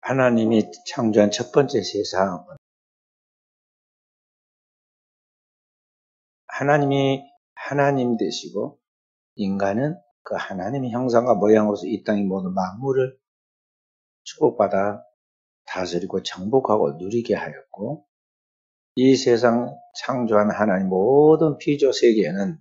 하나님이 창조한 첫 번째 세상은 하나님이 하나님 되시고 인간은 그 하나님의 형상과 모양으로서 이 땅의 모든 만물을 축복받아 다스리고 정복하고 누리게 하였고, 이 세상 창조한 하나님 모든 피조 세계에는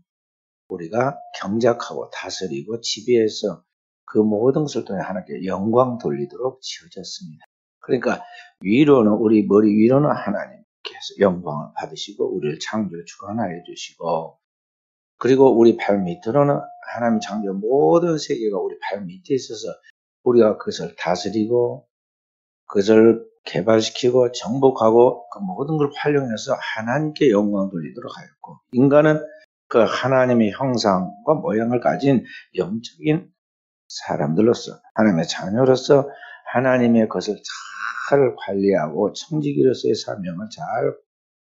우리가 경작하고 다스리고 지배해서 그 모든 것을 통해 하나님께 영광 돌리도록 지어졌습니다. 그러니까 위로는, 우리 머리 위로는 하나님께서 영광을 받으시고 우리를 창조에 주관하여 주시고, 그리고 우리 발 밑으로는 하나님 창조 모든 세계가 우리 발 밑에 있어서 우리가 그것을 다스리고 그것을 개발시키고 정복하고 그 모든 걸 활용해서 하나님께 영광을 돌리도록 하였고, 인간은 그 하나님의 형상과 모양을 가진 영적인 사람들로서, 하나님의 자녀로서 하나님의 것을 잘 관리하고 청지기로서의 사명을 잘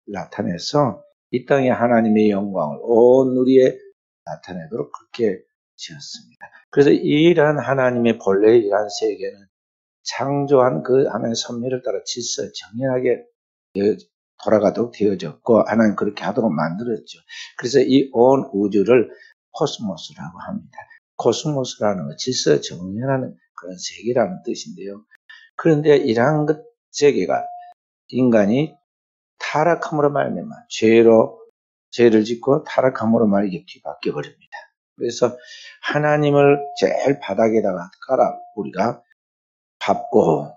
나타내서 이 땅에 하나님의 영광을 온 누리에 나타내도록 그렇게 지었습니다. 그래서 이러한 하나님의 본래의 이러한 세계는 창조한 그 하나님의 섭리를 따라 질서 정연하게 돌아가도록 되어졌고, 하나님 그렇게 하도록 만들었죠. 그래서 이 온 우주를 코스모스라고 합니다. 코스모스라는 건 질서 정연하는 그런 세계라는 뜻인데요. 그런데 이러한 것 세계가 인간이 타락함으로 말미암아 죄를 짓고 타락함으로 말미암아 뒤바뀌어 버립니다. 그래서 하나님을 제일 바닥에다가 깔아 우리가 밟고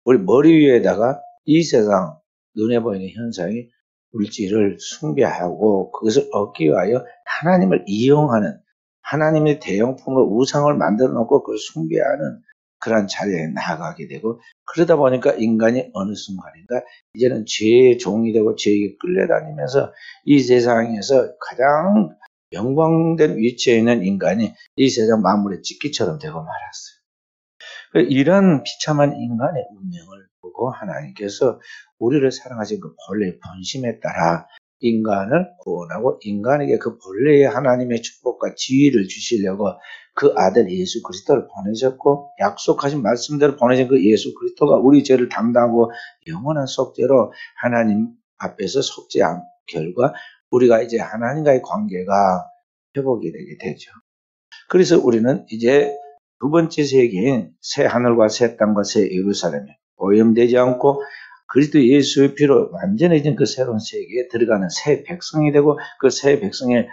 우리 머리 위에다가 이 세상 눈에 보이는 현상의 물질을 숭배하고 그것을 얻기 위하여 하나님을 이용하는, 하나님의 대형품으로 우상을 만들어 놓고 그걸 숭배하는 그런 자리에 나아가게 되고, 그러다 보니까 인간이 어느 순간인가 이제는 죄의 종이 되고 죄에게 끌려다니면서 이 세상에서 가장 영광된 위치에 있는 인간이 이 세상 만물의 찌끼처럼 되고 말았어요. 이런 비참한 인간의 운명을 보고 하나님께서 우리를 사랑하신 그 본래의 본심에 따라 인간을 구원하고 인간에게 그 본래의 하나님의 축복과 지위를 주시려고 그 아들 예수 그리스도를 보내셨고, 약속하신 말씀대로 보내신 그 예수 그리스도가 우리 죄를 담당하고 영원한 속죄로 하나님 앞에서 속죄한 결과 우리가 이제 하나님과의 관계가 회복이 되게 되죠. 그래서 우리는 이제 두 번째 세계인 새 하늘과 새 땅과 새 예루살렘이 오염되지 않고 그리스도 예수의 피로 완전해진 그 새로운 세계에 들어가는 새 백성이 되고, 그 새 백성의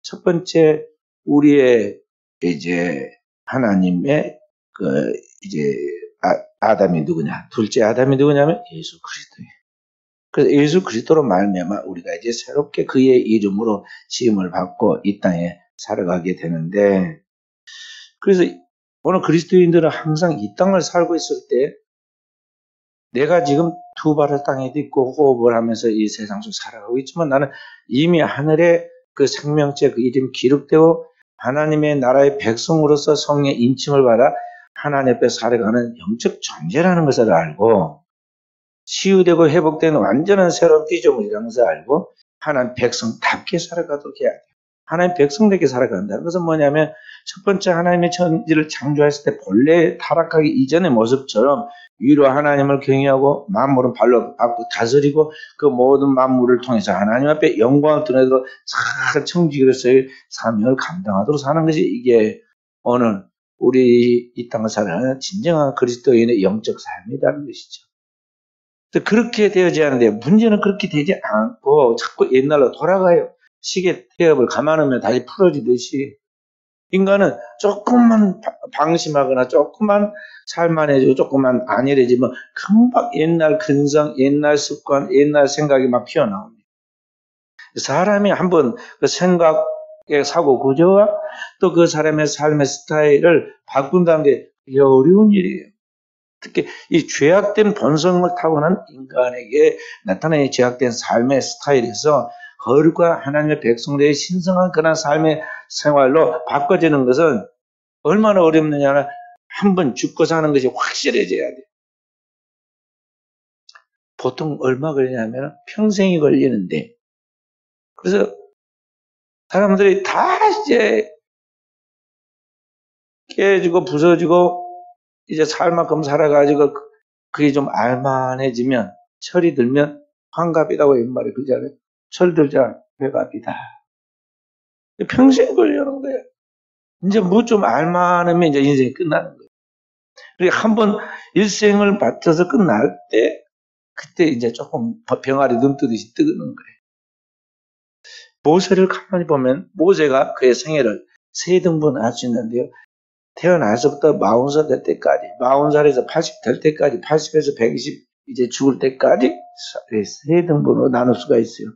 첫 번째 우리의 이제 하나님의 그 이제 아담이 누구냐, 둘째 아담이 누구냐면 예수 그리스도예요. 그래서 예수 그리스도로 말미암아 우리가 이제 새롭게 그의 이름으로 지음을 받고 이 땅에 살아가게 되는데, 그래서 오늘 그리스도인들은 항상 이 땅을 살고 있을 때 내가 지금 두 발을 땅에 딛고 호흡을 하면서 이 세상 속 살아가고 있지만 나는 이미 하늘에 그 생명체 그 이름이 기록되고 하나님의 나라의 백성으로서 성령의 인침을 받아 하나님 앞에 살아가는 영적 존재라는 것을 알고, 치유되고 회복되는 완전한 새로운 피조물이라는 것을 알고 하나님 백성답게 살아가도록 해야 돼요. 하나님 백성답게 살아간다는 것은 뭐냐면, 첫 번째 하나님의 천지를 창조했을 때 본래 타락하기 이전의 모습처럼 위로 하나님을 경외하고 만물은 발로 밟고 다스리고 그 모든 만물을 통해서 하나님 앞에 영광을 드러내도록 잘 청지기로서의 사명을 감당하도록 사는 것이 이게 오늘 우리 이 땅을 살아가는 진정한 그리스도인의 영적 삶이라는 것이죠. 그렇게 되어져야 하는데 문제는 그렇게 되지 않고 자꾸 옛날로 돌아가요. 시계 태엽을 감아놓으면 다시 풀어지듯이 인간은 조금만 방심하거나 조금만 살만해지고 조금만 안일해지면 금방 옛날 근성, 옛날 습관, 옛날 생각이 막 피어나옵니다. 사람이 한번 그 생각의 사고 구조와 또 그 사람의 삶의 스타일을 바꾼다는 게 어려운 일이에요. 특히 이 죄악된 본성을 타고난 인간에게 나타나는 죄악된 삶의 스타일에서 거룩과 하나님의 백성들의 신성한 그런 삶의 생활로 바꿔지는 것은 얼마나 어렵느냐는 한번 죽고 사는 것이 확실해져야 돼요. 보통 얼마 걸리냐면 평생이 걸리는데, 그래서 사람들이 다 이제 깨지고 부서지고 이제 살 만큼 살아가지고 그게 좀 알만해지면, 철이 들면 환갑이라고 옛말에 그러잖아요. 철 들자 회갑이다. 평생 걸려는 거예요. 이제 뭐 좀 알만하면 이제 인생이 끝나는 거예요. 그러니까 한번 일생을 바쳐서 끝날 때, 그때 이제 조금 병아리 눈 뜨듯이 뜨는 거예요. 모세를 가만히 보면, 모세가 그의 생애를 세 등분 할 수 있는데요. 태어나서부터 40살 될 때까지, 40살에서 80 될 때까지, 80에서 120 이제 죽을 때까지 세 등분으로 나눌 수가 있어요.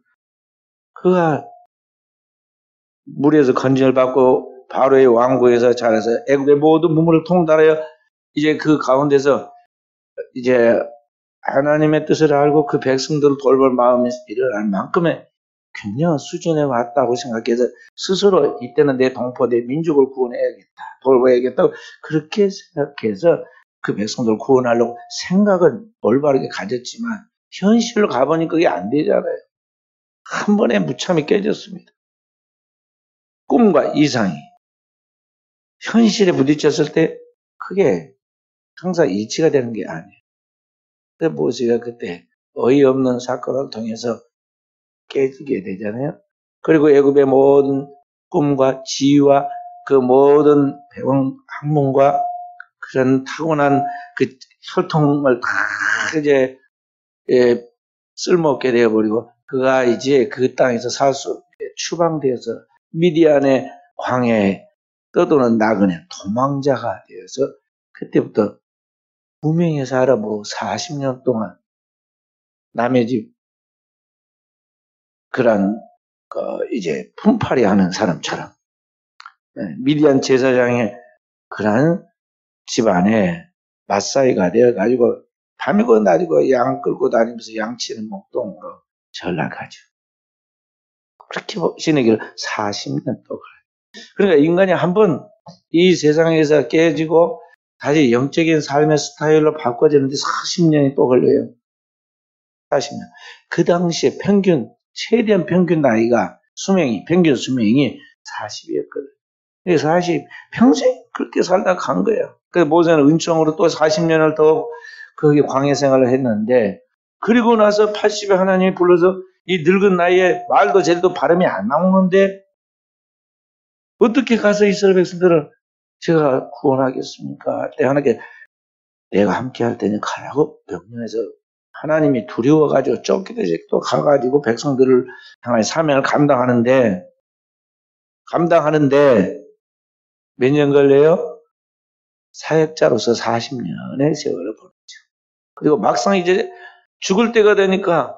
그가 물에서 건진을 받고 바로의 왕국에서 자라서 애국의 모든 문물을 통달하여 이제 그 가운데서 이제 하나님의 뜻을 알고 그 백성들을 돌볼 마음이 일어날 만큼의 굉장한 수준에 왔다고 생각해서 스스로 이때는 내 동포, 내 민족을 구원해야겠다, 돌봐야겠다, 그렇게 생각해서 그 백성들을 구원하려고 생각은 올바르게 가졌지만 현실로 가보니 그게 안 되잖아요. 한 번에 무참히 깨졌습니다. 꿈과 이상이 현실에 부딪혔을 때 그게 항상 일치가 되는 게 아니에요. 근데 모세가 그때 어이없는 사건을 통해서 깨지게 되잖아요. 그리고 애굽의 모든 꿈과 지위와 그 모든 배운 학문과 그런 타고난 그 혈통을 다 이제 쓸모없게 되어버리고 그가 이제 그 땅에서 살 수 없게 추방되어서 미디안의 광야에 떠도는 나그네 도망자가 되어서 그때부터 무명에 살아보고 40년 동안 남의 집 그런 이제 품팔이 하는 사람처럼 미디안 제사장의 그런 집안에 맞사이가 되어가지고 밤이고 낮이고 양 끌고 다니면서 양치는 목동으로 전락하죠. 그렇게 지내기를 40년 동안. 그러니까 인간이 한번 이 세상에서 깨지고 다시 영적인 삶의 스타일로 바꿔지는데 40년이 또 걸려요. 40년. 그 당시에 최대한 평균 나이가 평균 수명이 40이었거든. 40, 평생 그렇게 살다 간 거예요. 그래서 모세는 은총으로 또 40년을 더 거기 광야 생활을 했는데, 그리고 나서 80에 하나님이 불러서 이 늙은 나이에 말도 제대로 발음이 안 나오는데, 어떻게 가서 이스라엘 백성들을 제가 구원하겠습니까? 하나님께 내가 함께 할 테니 가라고 명령해서 하나님이 두려워가지고 쫓기듯이 또 가가지고 백성들을 향해 사명을 감당하는데 몇 년 걸려요? 사역자로서 40년의 세월을 보냈죠. 그리고 막상 이제 죽을 때가 되니까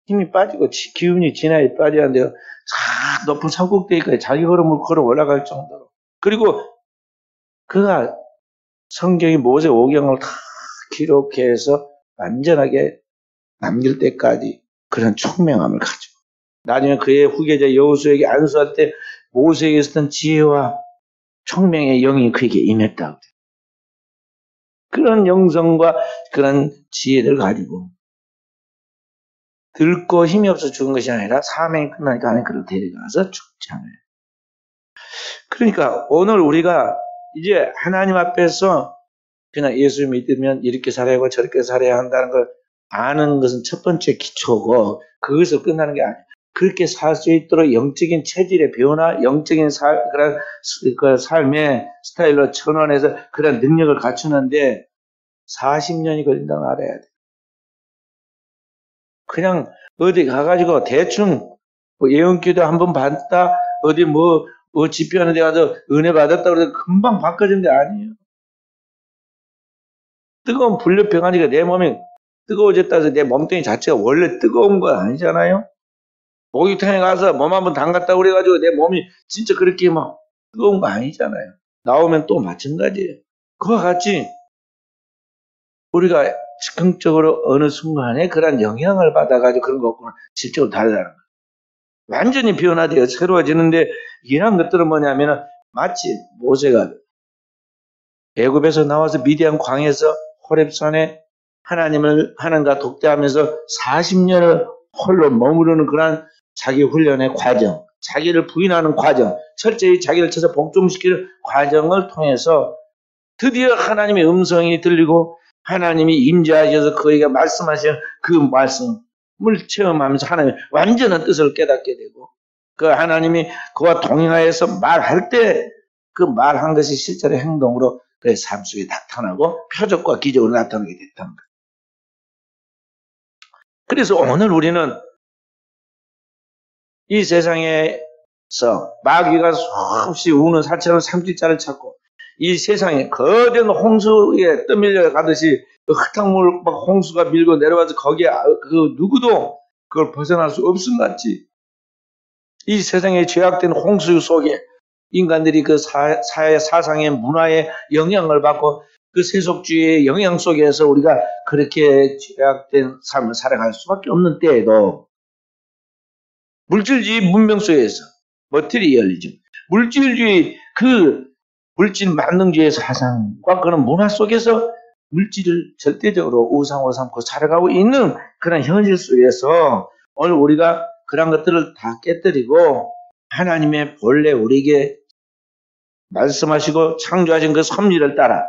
힘이 빠지고 기운이 진하게 빠지는데요. 쫙 높은 산꼭대기까지 자기 걸음을 걸어 올라갈 정도로. 그리고 그가 성경이 모세 오경을 다 기록해서 완전하게 남길 때까지 그런 총명함을 가지고 나중에 그의 후계자 여호수에게 안수할 때 모세에게 있었던 지혜와 총명의 영이 그에게 임했다고. 그런 영성과 그런 지혜를 가지고 늙고 힘이 없어 죽은 것이 아니라 사명이 끝나니까 하나님 그를 데려가서 죽지 않아요. 그러니까 오늘 우리가 이제 하나님 앞에서 그냥 예수 믿으면 이렇게 살아야 하고 저렇게 살아야 한다는 걸 아는 것은 첫 번째 기초고 그것을 끝나는 게 아니에요. 그렇게 살 수 있도록 영적인 체질의 변화, 영적인 그런 삶의 스타일로 전환해서 그런 능력을 갖추는데 40년이 걸린다는 걸 알아야 돼. 그냥 어디 가가지고 대충 뭐 예언기도 한번 받았다, 어디 뭐 집회하는 데 가서 은혜 받았다 그래서 금방 바꿔진 게 아니에요. 뜨거운 불렵병아니까 내 몸이 뜨거워졌다 해서 내 몸뚱이 자체가 원래 뜨거운 건 아니잖아요. 목욕탕에 가서 몸 한번 담갔다 그래가지고 내 몸이 진짜 그렇게 막 뜨거운 거 아니잖아요. 나오면 또 마찬가지예요. 그와 같이 우리가 즉흥적으로 어느 순간에 그런 영향을 받아가지고 그런 것과는 실제로 다르다는 거예요. 완전히 변화되어 새로워지는데 이런 것들은 뭐냐면은 마치 모세가 애굽에서 나와서 미디안 광에서 호렙산에 하나님과 독대하면서 40년을 홀로 머무르는 그런 자기 훈련의 과정, 자기를 부인하는 과정, 철저히 자기를 쳐서 복종시키는 과정을 통해서 드디어 하나님의 음성이 들리고 하나님이 임재하셔서 그에게 말씀하신 그 말씀을 체험하면서 하나님의 완전한 뜻을 깨닫게 되고 그 하나님이 그와 동행하여서 말할 때 그 말한 것이 실제로 행동으로 그의 삶 속에 나타나고 표적과 기적으로 나타나게 됐다는 거예요. 그래서 오늘 우리는 이 세상에서 마귀가 수없이 우는 사체로 삼킬자를 찾고 이 세상에 거대한 홍수에 떠밀려 가듯이 그 흙탕물 막 홍수가 밀고 내려와서 거기에 그 누구도 그걸 벗어날 수 없음 같이 이 세상의 죄악된 홍수 속에 인간들이 그 사상의 문화의 영향을 받고 그 세속주의의 영향 속에서 우리가 그렇게 죄악된 삶을 살아갈 수밖에 없는 때에도 물질주의 문명 속에서 머티리얼리즘, 물질주의 그 물질 만능주의 사상과 그런 문화 속에서 물질을 절대적으로 우상으로 삼고 살아가고 있는 그런 현실 속에서 오늘 우리가 그런 것들을 다 깨뜨리고 하나님의 본래 우리에게 말씀하시고 창조하신 그 섭리를 따라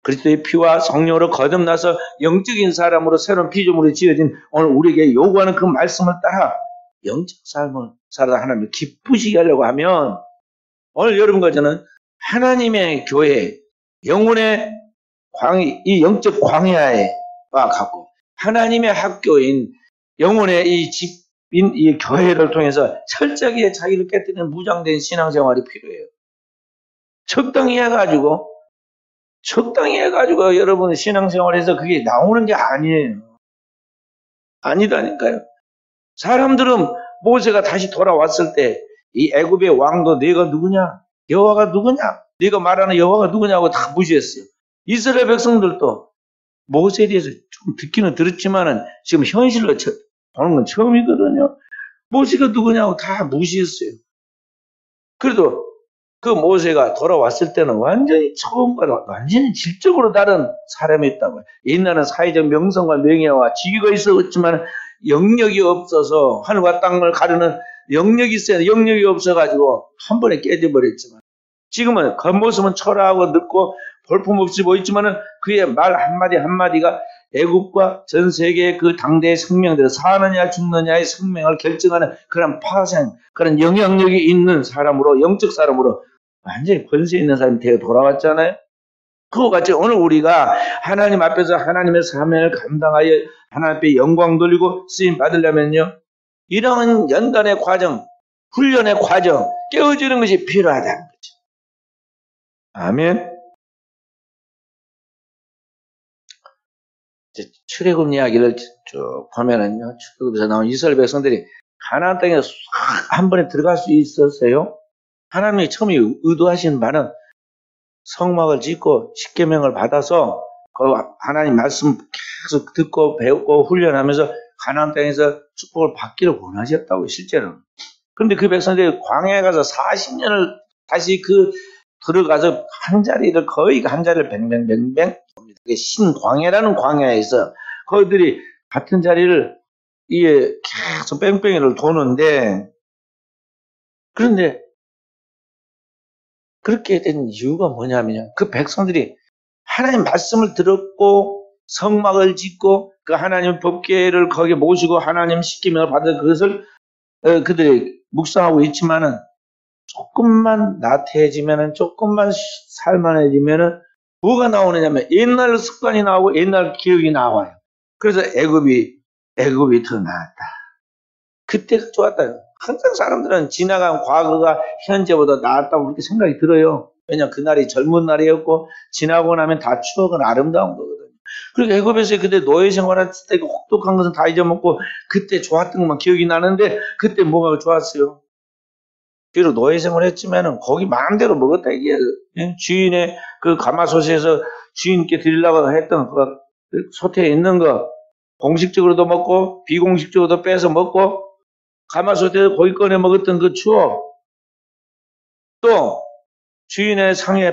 그리스도의 피와 성령으로 거듭나서 영적인 사람으로 새로운 피조물이 지어진 오늘 우리에게 요구하는 그 말씀을 따라 영적 삶을 살아 하나님을 기쁘시게 하려고 하면 오늘 여러분과 저는 하나님의 교회, 영혼의 이 영적 광야와 같고 하나님의 학교인 영혼의 이 집인 이 교회를 통해서 철저하게 자기를 깨뜨리는 무장된 신앙생활이 필요해요. 적당히 해가지고 여러분 신앙생활에서 그게 나오는 게 아니에요. 아니다니까요. 사람들은 모세가 다시 돌아왔을 때 이 애굽의 왕도 네가 누구냐? 여호와가 누구냐? 네가 말하는 여호와가 누구냐고 다 무시했어요. 이스라엘 백성들도 모세에 대해서 좀 듣기는 들었지만은 지금 현실로 보는 건 처음이거든요. 모세가 누구냐고 다 무시했어요. 그래도 그 모세가 돌아왔을 때는 완전히 처음과 완전히 질적으로 다른 사람이었다고요. 옛날은 사회적 명성과 명예와 지위가 있었지만 영역이 없어서 하늘과 땅을 가르는 영역이 있어야 영역이 없어가지고 한 번에 깨져버렸지만 지금은 겉모습은 초라하고 늙고 볼품없이 보이지만은 그의 말 한마디 한마디가 애국과 전 세계의 그 당대의 생명들 사느냐 죽느냐의 생명을 결정하는 그런 파생, 그런 영향력이 있는 사람으로 영적 사람으로 완전히 권세 있는 사람이 되어 돌아왔잖아요. 그와 같이 오늘 우리가 하나님 앞에서 하나님의 사명을 감당하여 하나님 앞에 영광 돌리고 쓰임 받으려면요. 이러한 연단의 과정, 훈련의 과정, 깨어지는 것이 필요하다는 거죠. 아멘. 출애굽 이야기를 쭉 보면은요. 출애굽에서 나온 이스라엘 백성들이 가나안 땅에 한 번에 들어갈 수 있었어요. 하나님이 처음에 의도하신 바는 성막을 짓고 십계명을 받아서 그 하나님 말씀 계속 듣고 배우고 훈련하면서 가나안 땅에서 축복을 받기를 원하셨다고 실제로는. 그런데 그 백성들이 광야에 가서 40년을 다시 들어가서 한 자리를 거의 한 자리를 뱅뱅뱅뱅 봅니다. 신광야라는 광야에서 거기들이 같은 자리를 이게 계속 뺑뺑이를 도는데 그런데 그렇게 된 이유가 뭐냐면 그 백성들이 하나님 말씀을 들었고 성막을 짓고 그 하나님 법궤를 거기에 모시고 하나님 십계명을 받은 그것을 그들이 묵상하고 있지만은 조금만 나태해지면은 조금만 살만해지면은 뭐가 나오느냐면 옛날 습관이 나오고 옛날 기억이 나와요. 그래서 애굽이 더 나았다. 그때가 좋았다. 항상 사람들은 지나간 과거가 현재보다 나았다고 그렇게 생각이 들어요. 왜냐하면 그날이 젊은 날이었고 지나고 나면 다 추억은 아름다운 거거든요. 그리고 애굽에서 그때 노예 생활할 때 혹독한 것은 다 잊어먹고 그때 좋았던 것만 기억이 나는데 그때 뭐가 좋았어요? 비록 노예 생활했지만은 고기 마음대로 먹었다 이게 주인의 그 가마솥에서 주인께 드리려고 했던 그 솥에 있는 거 공식적으로도 먹고 비공식적으로도 빼서 먹고 가마솥에서 고기 꺼내 먹었던 그 추억 또 주인의 상에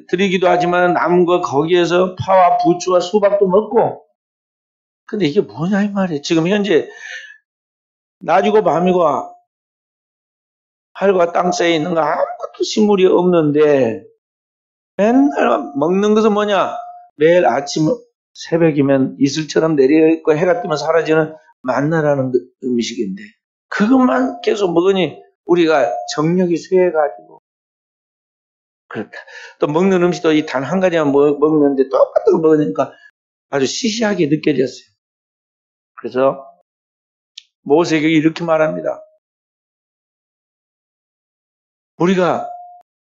드리기도 하지만 남은 거 거기에서 파와 부추와 수박도 먹고 근데 이게 뭐냐 이 말이에요. 지금 현재 낮이고 밤이고 하늘과 땅 사이에 있는 거 아무것도 식물이 없는데 맨날 먹는 것은 뭐냐 매일 아침 새벽이면 이슬처럼 내리고 해가 뜨면 사라지는 만나라는 음식인데 그것만 계속 먹으니 우리가 정력이 쇠해가지고 그렇다. 또 먹는 음식도 이 단 한 가지만 먹는데 똑같은 거 먹으니까 아주 시시하게 느껴졌어요. 그래서 모세에게 이렇게 말합니다. 우리가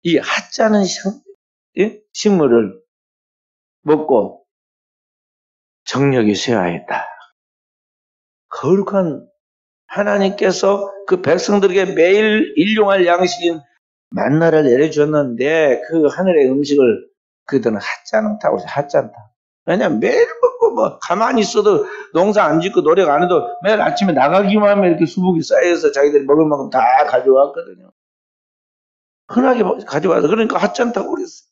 이 하찮은 식물을 먹고 정력이 쇠하였다. 거룩한 하나님께서 그 백성들에게 매일 일용할 양식인 만나를 내려줬는데 그 하늘의 음식을 그들은 하찮다고 해서 하찮다. 왜냐면 매일 먹고 뭐 가만히 있어도 농사 안 짓고 노력 안 해도 매일 아침에 나가기만 하면 이렇게 수북이 쌓여서 자기들이 먹을 만큼 다 가져왔거든요. 흔하게 가져와서 그러니까 하찮다고 그랬어요.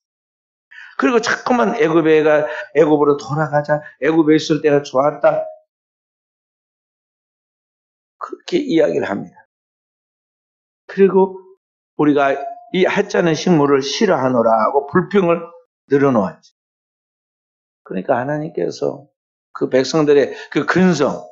그리고 자꾸만 애굽으로 돌아가자. 애굽에 있을 때가 좋았다. 그렇게 이야기를 합니다. 그리고 우리가 이 하찮은 식물을 싫어하노라 하고 불평을 늘어놓았지. 그러니까 하나님께서 그 백성들의 그 근성,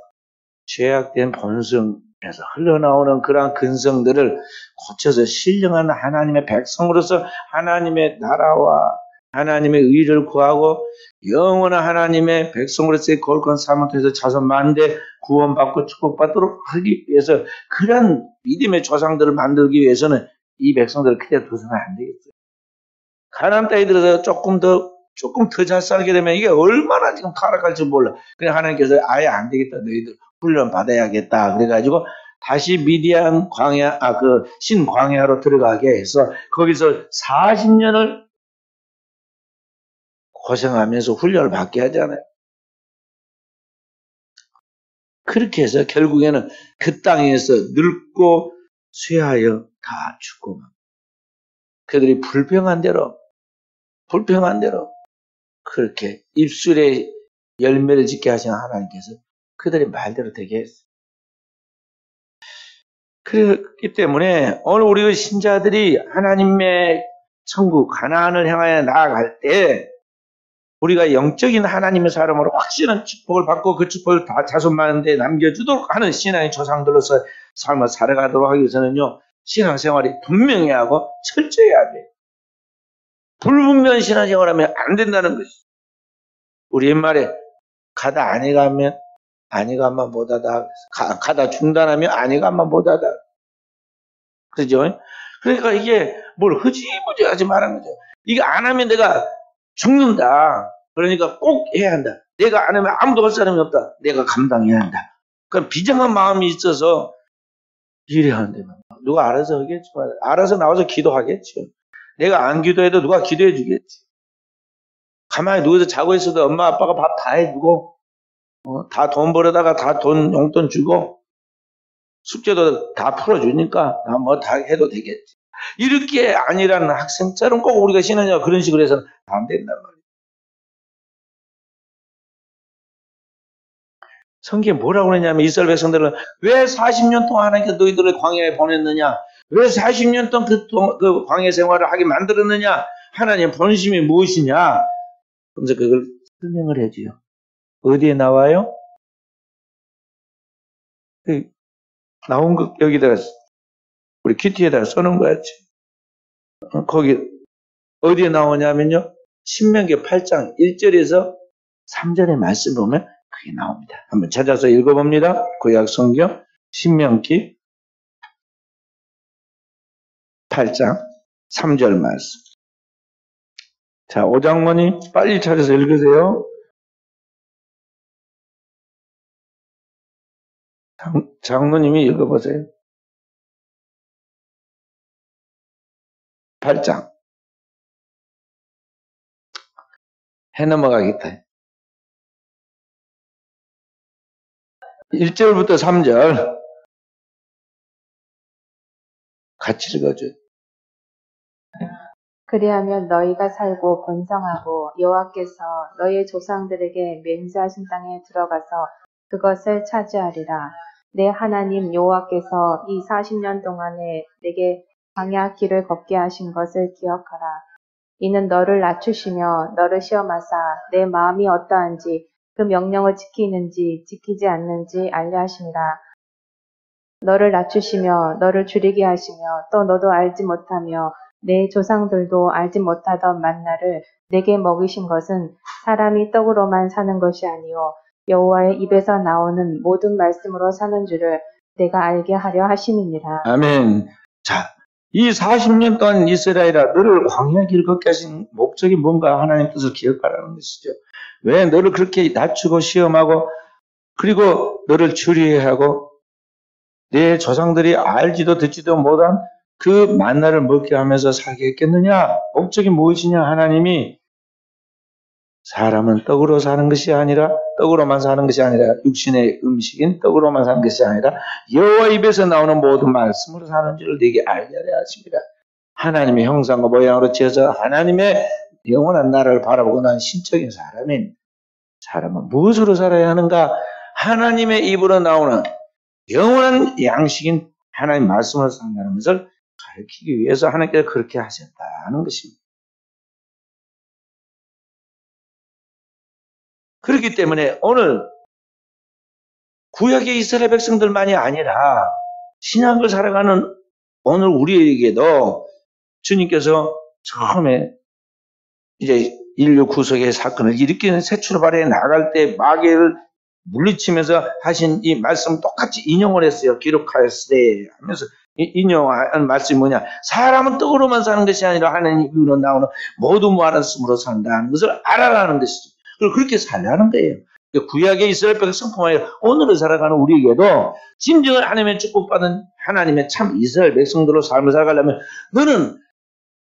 죄악된 본성에서 흘러나오는 그러한 근성들을 고쳐서 신령한 하나님의 백성으로서 하나님의 나라와 하나님의 의를 구하고 영원한 하나님의 백성으로서의 거룩한 삶을 통해서 자손 만대 구원받고 축복받도록 하기 위해서 그런 믿음의 조상들을 만들기 위해서는 이 백성들을 그냥 두서는 안 되겠어요. 가나안 땅에 들어서 조금 더 잘 살게 되면 이게 얼마나 지금 타락할지 몰라. 그냥 하나님께서 아예 안 되겠다. 너희들 훈련 받아야겠다. 그래가지고 다시 미디안 광야, 신 광야로 들어가게 해서 거기서 40년을 고생하면서 훈련을 받게 하잖아요. 그렇게 해서 결국에는 그 땅에서 늙고 쇠하여 다 죽고 그들이 불평한 대로 그렇게 입술에 열매를 짓게 하신 하나님께서 그들의 말대로 되게 했어요. 그렇기 때문에 오늘 우리 신자들이 하나님의 천국 가나안을 향하여 나아갈 때 우리가 영적인 하나님의 사람으로 확실한 축복을 받고 그 축복을 다 자손 많은데 남겨주도록 하는 신앙의 조상들로서 삶을 살아가도록 하기 위해서는요. 신앙생활이 분명히 하고 철저히 해야 돼요. 불분명한 신앙생활하면 안 된다는 것이. 우리 옛말에 가다 아니 가면 아니 가만 못하다. 가다 중단하면 아니 가만 못하다. 그죠? 그러니까 이게 뭘 흐지부지 하지 말라는 거죠. 이거 안 하면 내가 죽는다. 그러니까 꼭 해야 한다. 내가 안 하면 아무도 할 사람이 없다. 내가 감당해야 한다. 그럼 비장한 마음이 있어서 일해야 한다면 누가 알아서 하겠지만 알아서 나와서 기도하겠죠. 내가 안 기도해도 누가 기도해 주겠지. 가만히 누워서 자고 있어도 엄마 아빠가 밥 다 해주고 다 돈 벌어다가 다 돈 용돈 주고 숙제도 다 풀어주니까 나 뭐 다 해도 되겠지. 이렇게 아니라는 학생처럼 꼭 우리가 신앙생활 그런 식으로 해서는 안 된단 말이에요. 성경에 뭐라고 그러냐면 이스라엘 백성들은 왜 40년 동안 하나님께 너희들을 광야에 보냈느냐? 왜 40년 동안 그 광야 생활을 하게 만들었느냐? 하나님 본심이 무엇이냐? 그래서 그걸 설명을 해줘요. 어디에 나와요? 나온 거 여기다가 우리 큐티에다가 써놓은 거였지. 거기 어디에 나오냐면요. 신명기 8장 1절에서 3절의 말씀 보면 그게 나옵니다. 한번 찾아서 읽어봅니다. 구약 성경 신명기 8장 3절 말씀. 자, 오장모님 빨리 찾아서 읽으세요. 장로님이 읽어보세요. 8장. 해 넘어가겠다. 1절부터 3절 같이 읽어줘요. 그리하면 너희가 살고 번성하고 여호와께서 너희의 조상들에게 맹세하신 땅에 들어가서 그것을 차지하리라. 내 하나님 여호와께서 이 40년 동안에 내게 광야 길을 걷게 하신 것을 기억하라. 이는 너를 낮추시며 너를 시험하사 내 마음이 어떠한지 그 명령을 지키는지 지키지 않는지 알려 하심이라. 너를 낮추시며 너를 줄이게 하시며 또 너도 알지 못하며 내 조상들도 알지 못하던 만나를 내게 먹이신 것은 사람이 떡으로만 사는 것이 아니요 여호와의 입에서 나오는 모든 말씀으로 사는 줄을 내가 알게 하려 하심이니라. 아멘. 자, 이 40년 동안 이스라엘아, 너를 광야 길 걷게 하신 목적이 뭔가 하나님 뜻을 기억하라는 것이죠. 왜 너를 그렇게 낮추고 시험하고 그리고 너를 추리하고 내 조상들이 알지도 듣지도 못한 그 만나를 먹게 하면서 살게 했겠느냐? 목적이 무엇이냐? 하나님이 사람은 떡으로 사는 것이 아니라 떡으로만 사는 것이 아니라 육신의 음식인 떡으로만 사는 것이 아니라 여호와 입에서 나오는 모든 말씀으로 사는 줄을 네게 알게 하려 하십니다. 하나님의 형상과 모양으로 지어서 하나님의 영원한 나라를 바라보고 난 신적인 사람인 사람은 무엇으로 살아야 하는가? 하나님의 입으로 나오는 영원한 양식인 하나님 말씀을 산다는 것을 가르치기 위해서 하나님께서 그렇게 하셨다는 것입니다. 그렇기 때문에 오늘 구약의 이스라엘 백성들만이 아니라 신약을 살아가는 오늘 우리에게도 주님께서 처음에 이제 인류 구속의 사건을 일으키는 새 출발에 나갈 때 마귀를 물리치면서 하신 이 말씀 똑같이 인용을 했어요. 기록하였으되 하면서 인용한 말씀이 뭐냐? 사람은 떡으로만 사는 것이 아니라 하나님 입으로 나오는 모든 말씀으로 산다는 것을 알아라는 것이죠. 그리고 그렇게 살라는 거예요. 구약의 이스라엘 백성뿐만 아니라 오늘을 살아가는 우리에게도 진정한 하나님의 축복받은 하나님의 참 이스라엘 백성들로 삶을 살아가려면 너는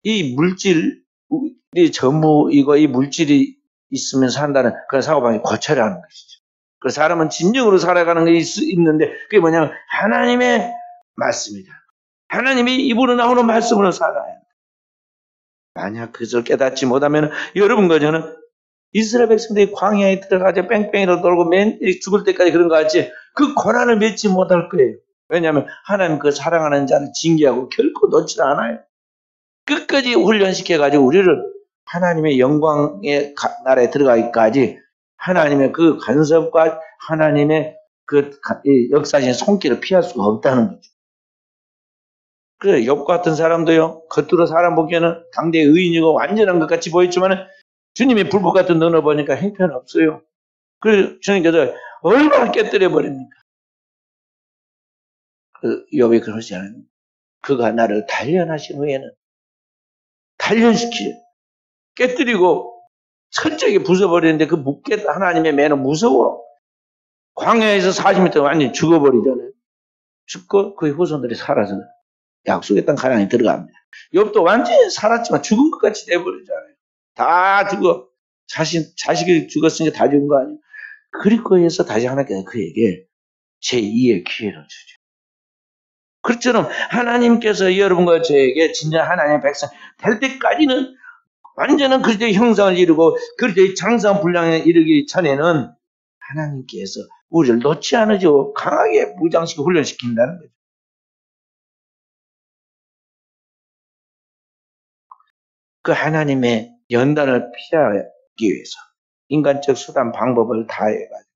이 물질, 이 전무이고 이 물질이 있으면 산다는 그런 사고방식이 고쳐야 하는 것이죠. 그 사람은 진정으로 살아가는 게 있는데 그게 뭐냐면 하나님의 말씀이다. 하나님이 입으로 나오는 말씀으로 살아야 한다. 만약 그것을 깨닫지 못하면 여러분과 저는 이스라엘 백성들이 광야에 들어가서 뺑뺑이로 돌고 맨 죽을 때까지 그런 것 같이 그 고난을 맺지 못할 거예요. 왜냐하면 하나님 그 사랑하는 자를 징계하고 결코 놓지 않아요. 끝까지 훈련시켜가지고 우리를 하나님의 영광의 나라에 들어가기까지 하나님의 그 간섭과 하나님의 그 역사적인 손길을 피할 수가 없다는 거죠. 그래, 욥 같은 사람도요, 겉으로 사람 보기에는 당대의 의인이고 완전한 것 같이 보였지만 주님의 불법 같은 눈을 보니까 형편은 없어요. 그래서 주님께서 얼마나 깨뜨려 버립니까? 그 욥이 그러지 않아요. 그가 나를 단련하신 후에는 단련시키 깨뜨리고 철저하게 부숴버리는데 그 하나님의 매는 무서워. 광야에서 40년 동안 완전히 죽어버리잖아요. 죽고 그의 후손들이 살아서 약속의 땅 가나안에 들어갑니다. 욥도 완전히 살았지만 죽은 것 같이 돼버리잖아요. 다 죽어. 자식이 죽었으니까 다 죽은 거 아니에요. 그리고 해서 다시 하나님께서 그에게 제2의 기회를 주죠. 그렇처럼 하나님께서 여러분과 저에게 진짜 하나님의 백성 될 때까지는 완전한 그리스도의 형상을 이루고 그리스도의 장성 분량에 이르기 전에는 하나님께서 우리를 놓지 않으죠. 강하게 무장시키고 훈련시킨다는 거죠. 그 하나님의 연단을 피하기 위해서 인간적 수단 방법을 다해가지고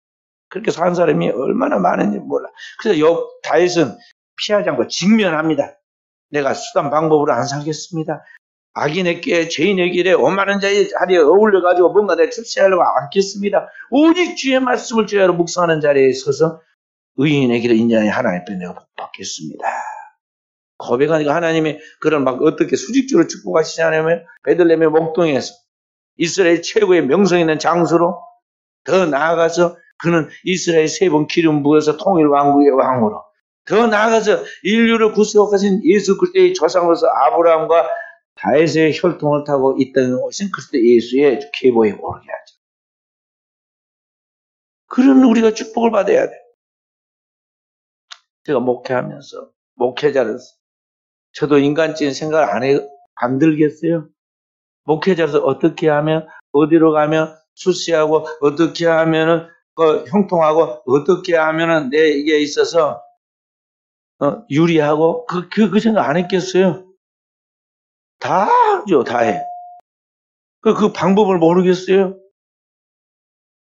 그렇게 사는 사람이 얼마나 많은지 몰라. 그래서 다윗은 피하지 않고 직면합니다. 내가 수단 방법으로 안 살겠습니다. 악인의 길, 죄인의 길에 오만한 자의 자리에 어울려가지고 뭔가 내가 출세하려고 않겠습니다. 오직 주의 말씀을 주야로 묵상하는 자리에 서서 의인의 길을 인정하여 하나님 앞에 내가 복받겠습니다. 고백하니까 하나님이 그런 막 어떻게 수직적으로 축복하시지 않으면 베들레헴의 목동에서 이스라엘 최고의 명성 있는 장소로 더 나아가서 그는 이스라엘 세 번 기름 부어서 통일 왕국의 왕으로 더 나아가서 인류를 구속하신 예수 그리스도의 조상으로서 아브라함과 다윗의 혈통을 타고 이 땅에 오신 그리스도 예수의 계보에 오르게 하죠. 그런 우리가 축복을 받아야 돼요. 제가 목회하면서 목회자로서 저도 인간적인 생각을 안 들겠어요. 목회자로서 어떻게 하면 어디로 가면 출세하고 어떻게 하면은 형통하고 어떻게 하면은 내게 있어서 유리하고 그 생각 안 했겠어요. 다 하죠, 다 해. 그 방법을 모르겠어요.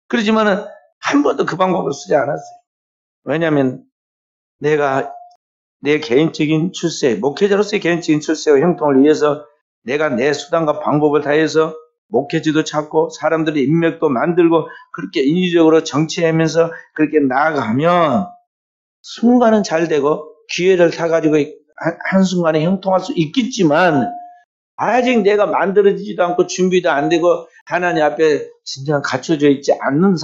그렇지만은 한 번도 그 방법을 쓰지 않았어요. 왜냐하면 내가 내 개인적인 출세, 목회자로서의 개인적인 출세와 형통을 위해서 내가 내 수단과 방법을 다해서 목회지도 찾고 사람들의 인맥도 만들고 그렇게 인위적으로 정치하면서 그렇게 나아가면 순간은 잘 되고 기회를 타가지고 한순간에 형통할 수 있겠지만 아직 내가 만들어지지도 않고 준비도 안 되고 하나님 앞에 진정 갖춰져 있지 않는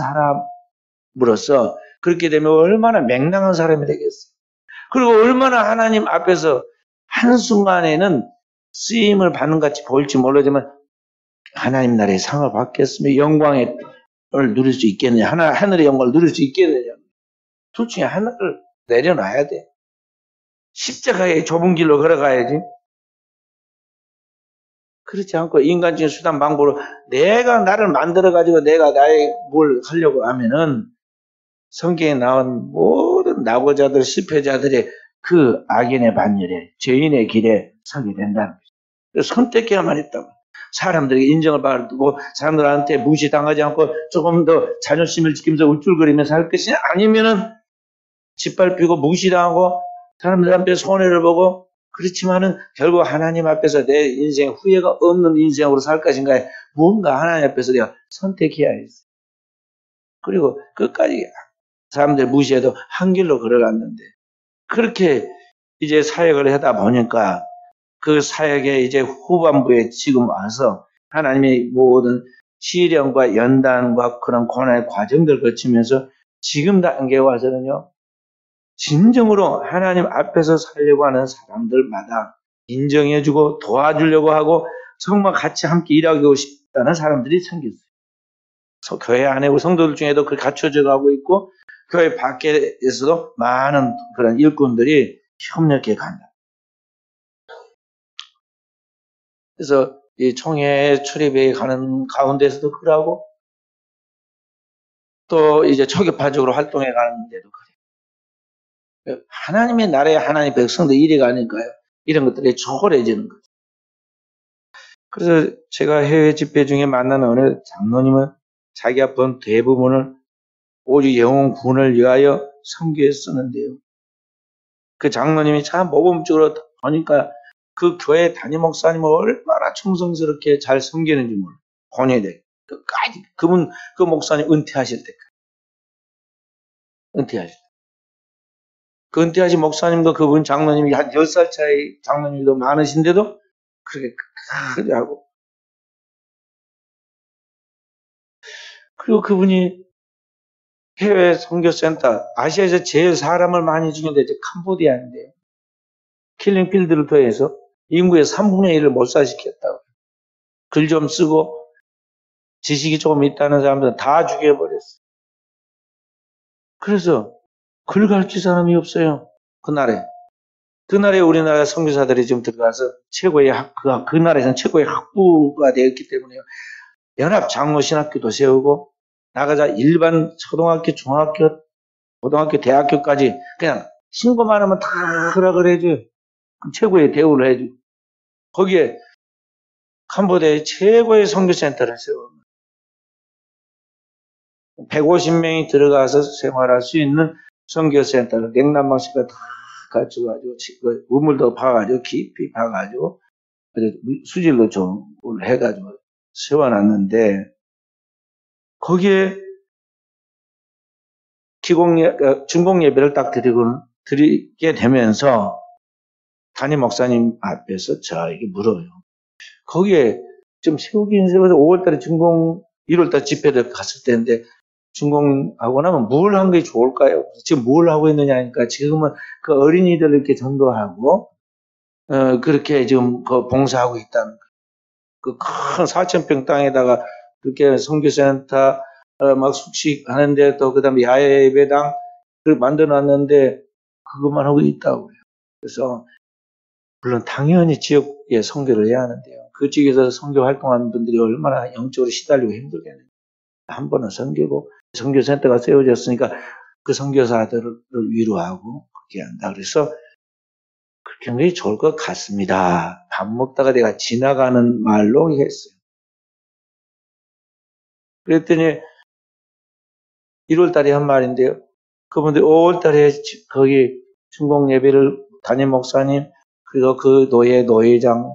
사람으로서 그렇게 되면 얼마나 맹랑한 사람이 되겠어요. 그리고 얼마나 하나님 앞에서 한순간에는 쓰임을 받는 같이 보일지 모르지만 하나님 나라의 상을 받겠으며 영광을 누릴 수 있겠느냐, 하늘의 영광을 누릴 수 있겠느냐. 둘 중에 하나를 내려놔야 돼. 십자가의 좁은 길로 걸어가야지. 그렇지 않고 인간적인 수단 방법으로 내가 나를 만들어가지고 내가 나의 뭘 하려고 하면은 성경에 나온 모든 낙오자들, 실패자들의 그 악인의 반열에 죄인의 길에 서게 된다는 거죠. 선택해야만 했다고. 사람들에게 인정을 받고 사람들한테 무시당하지 않고 조금 더 자존심을 지키면서 울줄거리면서 할 것이냐 아니면은 짓밟히고 무시당하고 사람들 앞에 손해를 보고 그렇지만은 결국 하나님 앞에서 내 인생 후회가 없는 인생으로 살 것인가 뭔가 하나님 앞에서 내가 선택해야 했어. 그리고 끝까지 사람들 무시해도 한 길로 걸어갔는데 그렇게 이제 사역을 하다 보니까 그 사역의 이제 후반부에 지금 와서 하나님의 모든 시련과 연단과 그런 고난의 과정들 거치면서 지금 단계에 와서는요. 진정으로 하나님 앞에서 살려고 하는 사람들마다 인정해주고 도와주려고 하고 정말 같이 함께 일하고 싶다는 사람들이 생겼어요. 교회 안에 우리 성도들 중에도 그렇게 갖춰져 가고 있고 교회 밖에서도 많은 그런 일꾼들이 협력해 간다. 그래서 이 총회 출입에 가는 가운데서도 그러고 또 이제 초교파적으로 활동해 가는데도 그래요. 하나님의 나라에 하나님의 백성들 일이 가니까요. 이런 것들이 초월해지는 거죠. 그래서 제가 해외 집회 중에 만나는 어느 장로님은 자기가 본 대부분을 오직 영혼 구원을 위하여 선교에 쓰는데요. 그 장로님이 참 모범적으로 보니까 그 교회 담임 목사님을 얼마나 충성스럽게 잘 섬기는지 몰라요. 권위대 끝까지 그분 그 목사님 은퇴하실 때까지 은퇴하실 때. 그 은퇴하신 목사님도 그분 장로님이 한 10살 차이 장로님도 많으신데도 그렇게 끝까지 하고 그리고 그분이 해외 선교센터 아시아에서 제일 사람을 많이 죽이는 데 캄보디아인데요. 킬링필드를 더해서 인구의 3분의 1을 몰살시켰다고. 글 좀 쓰고 지식이 조금 있다는 사람들은 다 죽여버렸어요. 그래서 글 가르칠 사람이 없어요. 그날에 우리나라 선교사들이 좀 들어가서 최고의 그 나라에서는 최고의 학부가 되었기 때문에 연합 장로 신학교도 세우고 나가자 일반 초등학교, 중학교, 고등학교, 대학교까지 그냥 신고만 하면 다 허락을 해줘요. 최고의 대우를 해주고 거기에 캄보디아의 최고의 선교센터를 세웁니다. 150명이 들어가서 생활할 수 있는 선교센터를 냉난방식을 다 갖춰가지고 우물도 파가지고 깊이 파가지고 수질로 좀 해가지고 세워놨는데 거기에 중공 예배를 딱 드리게 되면서 담임 목사님 앞에서 저에게 물어요. 거기에 좀 세우긴 세워서 5월달에 중공 1월달 집회를 갔을 때인데 중공하고 나면 뭘 한 게 좋을까요? 지금 뭘 하고 있느냐 하니까 지금은 그 어린이들 이렇게 전도하고 그렇게 지금 그 봉사하고 있다는 그 큰 4,000평 땅에다가 그렇게 선교센터 막 숙식하는데 또 그다음에 야외 예배당 그 만들어놨는데 그것만 하고 있다고요. 그래서 물론 당연히 지역에 선교를 해야 하는데요. 그 지역에서 선교 활동하는 분들이 얼마나 영적으로 시달리고 힘들겠는지 한 번은 선교고 선교센터가 세워졌으니까 그 선교사들을 위로하고 그렇게 한다. 그래서 굉장히 좋을 것 같습니다. 밥 먹다가 내가 지나가는 말로 했어요. 그랬더니 1월 달에 한 말인데요. 그분들 5월 달에 거기 중공 예배를 담임 목사님, 그리고 그 노회장,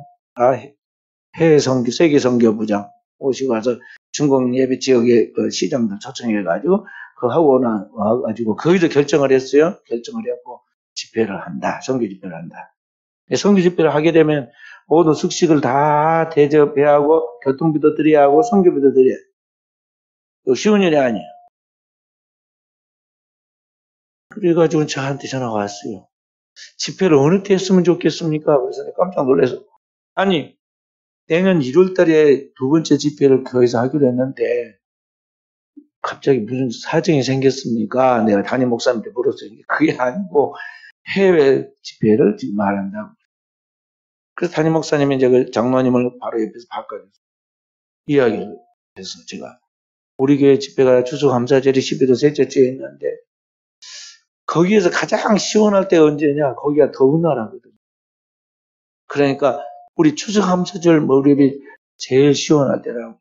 해외 선교, 세계 선교부장 오시고 와서 중공 예배 지역의 그 시장들 초청해가지고, 와가지고 거기서 결정을 했어요. 결정을 했고, 집회를 한다. 선교 집회를 한다. 선교 집회를 하게 되면 모든 숙식을 다 대접해야 하고, 교통비도 드려야 하고, 선교비도 드려야 해요. 쉬운 일이 아니에요. 그래가지고 저한테 전화가 왔어요. 집회를 어느 때 했으면 좋겠습니까? 그래서 깜짝 놀라서. 아니, 내년 1월 달에 두 번째 집회를 교회에서 하기로 했는데, 갑자기 무슨 사정이 생겼습니까? 내가 담임 목사님한테 물었어요. 그게 아니고, 해외 집회를 지금 말한다고. 그래서 담임 목사님이 이제 그 장로님을 바로 옆에서 바꿔줘서 이야기를 해서 제가, 우리 교회 집회가 추수감사절이 12월 셋째 주에 있는데, 거기에서 가장 시원할 때 언제냐? 거기가 더운 나라거든요. 그러니까 우리 추수감사절 무렵이 제일 시원할 때라고.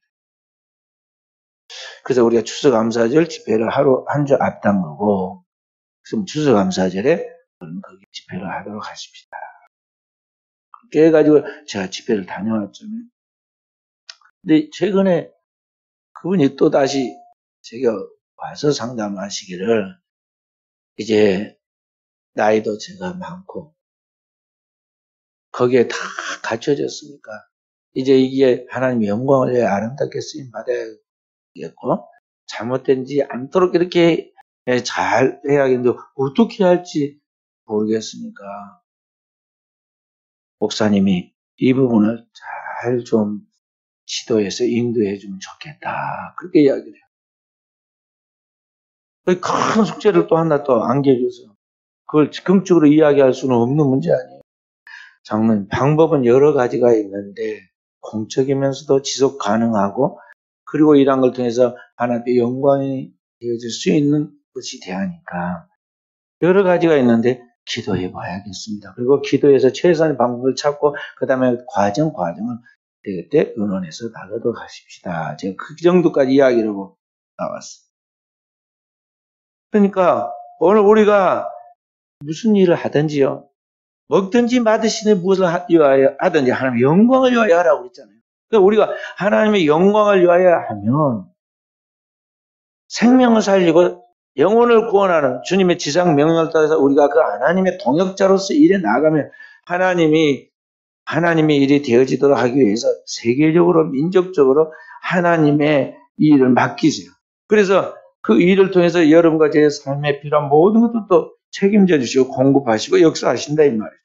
그래서 우리가 추수감사절 집회를 한 주 앞둔 거고, 그럼 추수감사절에 거기 집회를 하도록 하십시다. 그렇게 해가지고 제가 집회를 다녀왔잖아요. 근데 최근에 그분이 또 다시 제가 와서 상담하시기를, 이제 나이도 제가 많고 거기에 다 갖춰졌으니까 이제 이게 하나님의 영광을 위해 아름답게 쓰임 받아야겠고, 잘못된지 않도록 이렇게 잘 해야겠는데 어떻게 할지 모르겠으니까 목사님이 이 부분을 잘 좀 지도해서 인도해 주면 좋겠다, 그렇게 이야기를 해요. 큰 숙제를 또 하나 또 안겨줘서 그걸 즉흥적으로 이야기할 수는 없는 문제 아니에요. 장로님, 방법은 여러 가지가 있는데 공적이면서도 지속 가능하고, 그리고 이런 걸 통해서 하나님의 영광이 되어질 수 있는 것이 되니까 여러 가지가 있는데 기도해 봐야겠습니다. 그리고 기도해서 최선의 방법을 찾고 그 다음에 과정을 될 때 의논해서 나가도록 하십시다. 제가 그 정도까지 이야기를 하고 나왔어요. 그러니까 오늘 우리가 무슨 일을 하든지요, 먹든지 마든지 무엇을 하든지 하나님의 영광을 위하여 하라고 그랬잖아요. 그러니까 우리가 하나님의 영광을 위하여 하면 생명을 살리고 영혼을 구원하는 주님의 지상 명령을 따라서 우리가 그 하나님의 동역자로서 일에 나가면 하나님의 일이 되어지도록 하기 위해서 세계적으로, 민족적으로 하나님의 일을 맡기세요. 그래서 그 일을 통해서 여러분과 제 삶에 필요한 모든 것들도 책임져 주시고 공급하시고 역사하신다, 이 말이죠.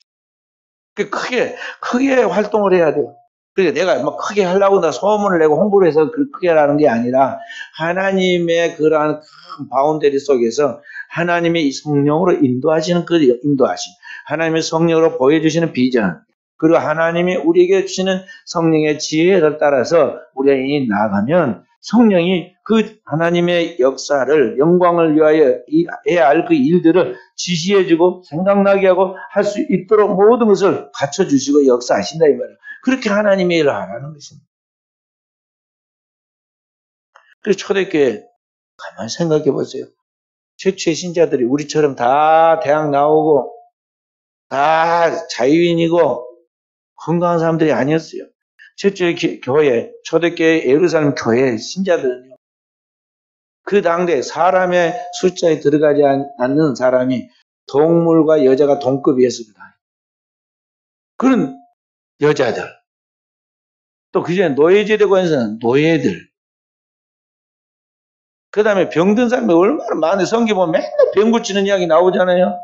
크게 활동을 해야 돼요. 그러니까 내가 막 크게 하려고 나 소문을 내고 홍보를 해서 크게 하라는 게 아니라, 하나님의 그러한 큰 바운더리 속에서 하나님의 성령으로 인도하시는 그 인도하심, 하나님의 성령으로 보여주시는 비전, 그리고 하나님이 우리에게 주시는 성령의 지혜를 따라서 우리가 이 나아가면 성령이 그 하나님의 역사를, 영광을 위하여 해야 할 그 일들을 지시해주고 생각나게 하고 할 수 있도록 모든 것을 갖춰주시고 역사하신다, 이 말이에요. 그렇게 하나님의 일을 하라는 것입니다. 그래서 초대교회 가만히 생각해 보세요. 최초의 신자들이 우리처럼 다 대학 나오고 다 자유인이고 건강한 사람들이 아니었어요. 최초의 교회, 초대교회 예루살렘 교회 신자들은요, 그 당대 사람의 숫자에 들어가지 않는 사람이 동물과 여자가 동급이었습니다. 그런 여자들, 또 그 전에 노예제도가 있는 노예들, 그 다음에 병든 사람이 얼마나 많은데, 성경 보면 맨날 병 고치는 이야기 나오잖아요.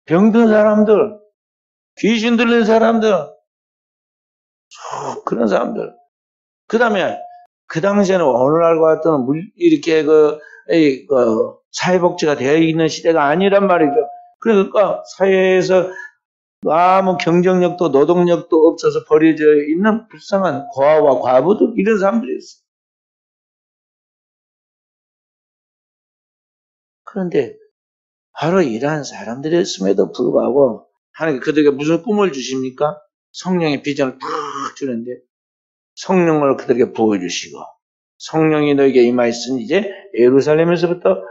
병든 사람들, 귀신 들린 사람들, 그런 사람들. 그 다음에 그 당시에는 오늘날과 같은 이렇게 사회복지가 되어 있는 시대가 아니란 말이죠. 그러니까 사회에서 아무 경쟁력도 노동력도 없어서 버려져 있는 불쌍한 고아와 과부들, 이런 사람들이었어요. 그런데 바로 이러한 사람들이었음에도 불구하고 하나님께 그들에게 무슨 꿈을 주십니까? 성령의 비전을 탁 주는데 성령을 그들에게 부어주시고 성령이 너에게 임하였으니 이제 예루살렘에서부터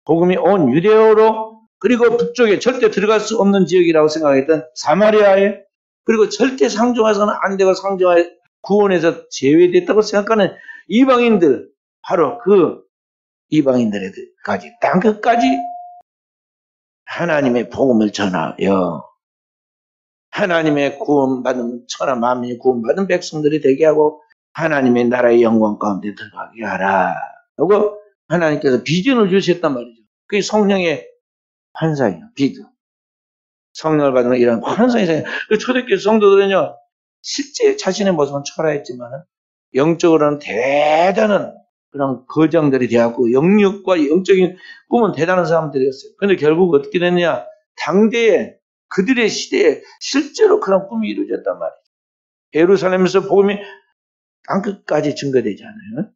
복음이 온 유대어로 그리고 북쪽에 절대 들어갈 수 없는 지역이라고 생각했던 사마리아에 그리고 절대 상종해서는 안 되고 상종해 구원에서 제외됐다고 생각하는 이방인들 바로 그 이방인들에게까지 땅끝까지 하나님의 복음을 전하여 하나님의 구원받은 천하 만민이 구원받은 백성들이 되게 하고 하나님의 나라의 영광 가운데 들어가게 하라. 그리고 하나님께서 비전을 주셨단 말이죠. 그게 성령의 환상이에요. 비전. 성령을 받으면 이런 환상이 생겨요. 초대교회 성도들은요. 실제 자신의 모습은 초라했지만 영적으로는 대단한 그런 거장들이 되었고 영육과 영적인 꿈은 대단한 사람들이었어요. 그런데 결국 어떻게 됐느냐. 당대에 그들의 시대에 실제로 그런 꿈이 이루어졌단 말이에요. 예루살렘에서 복음이 땅끝까지 증거되지 않아요?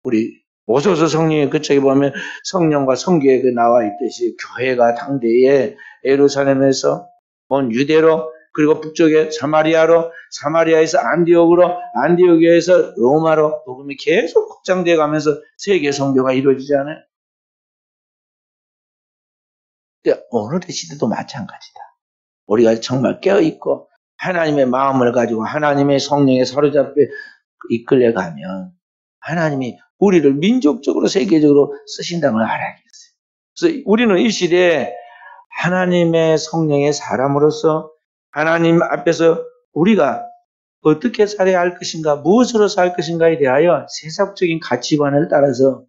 우리 오소서 성령의 그쪽에 보면 성령과 성교에 나와 있듯이 교회가 당대에 예루살렘에서 온 유대로 그리고 북쪽에 사마리아로 사마리아에서 안디옥으로 안디옥에서 로마로 복음이 계속 확장되어 가면서 세계 선교가 이루어지지 않아요? 오늘의 시대도 마찬가지다. 우리가 정말 깨어있고 하나님의 마음을 가지고 하나님의 성령에 사로잡혀 이끌려가면 하나님이 우리를 민족적으로 세계적으로 쓰신다는 걸 알아야겠어요. 그래서 우리는 이 시대에 하나님의 성령의 사람으로서 하나님 앞에서 우리가 어떻게 살아야 할 것인가 무엇으로 살 것인가에 대하여 세상적인 가치관을 따라서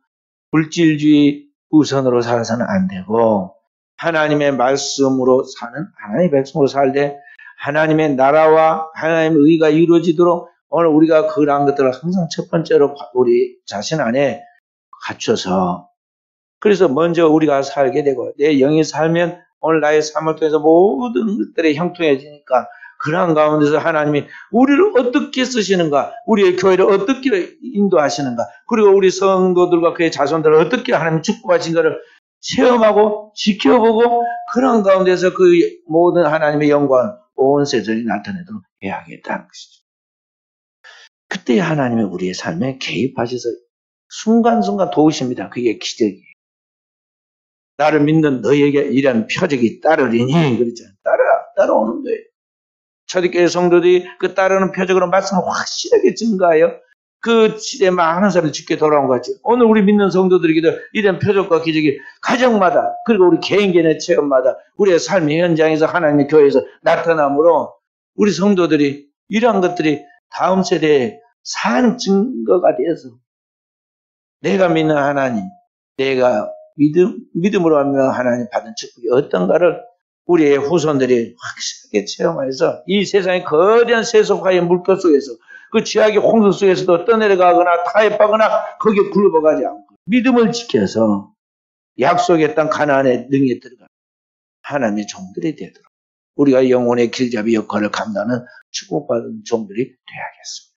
물질주의 우선으로 살아서는 안 되고 하나님의 말씀으로 사는 하나님의 백성으로 살되 하나님의 나라와 하나님의 의가 이루어지도록 오늘 우리가 그러한 것들을 항상 첫 번째로 우리 자신 안에 갖춰서 그래서 먼저 우리가 살게 되고 내 영이 살면 오늘 나의 삶을 통해서 모든 것들이 형통해지니까 그러한 가운데서 하나님이 우리를 어떻게 쓰시는가 우리의 교회를 어떻게 인도하시는가 그리고 우리 성도들과 그의 자손들을 어떻게 하나님 축복하신가를 체험하고 지켜보고 그런 가운데서 그 모든 하나님의 영광을 온 세상에 나타내도록 해야겠다는 것이죠. 그때 하나님이 우리의 삶에 개입하셔서 순간순간 도우십니다. 그게 기적이에요. 나를 믿는 너에게 이런 표적이 따르리니 그랬잖아요. 따라오는 거예요. 초대교회 성도들이 그 따르는 표적으로 말씀을 확실하게 증거하여 그 시대에 많은 사람이 죽게 돌아온 것 같죠. 오늘 우리 믿는 성도들에게도 이런 표적과 기적이 가정마다 그리고 우리 개인의 체험마다 우리의 삶의 현장에서 하나님의 교회에서 나타나므로 우리 성도들이 이러한 것들이 다음 세대에 산 증거가 되어서 내가 믿는 하나님, 내가 믿음으로 하며 하나님 받은 축복이 어떤가를 우리의 후손들이 확실하게 체험해서 이 세상의 거대한 세속화의 물결 속에서 그 죄악의 홍수 속에서도 떠내려가거나 타협하거나 거기에 굴러가지 않고 믿음을 지켜서 약속의 땅 가나안의 능에 들어가 하나님의 종들이 되도록 우리가 영혼의 길잡이 역할을 감당하는 축복받은 종들이 되어야겠습니다.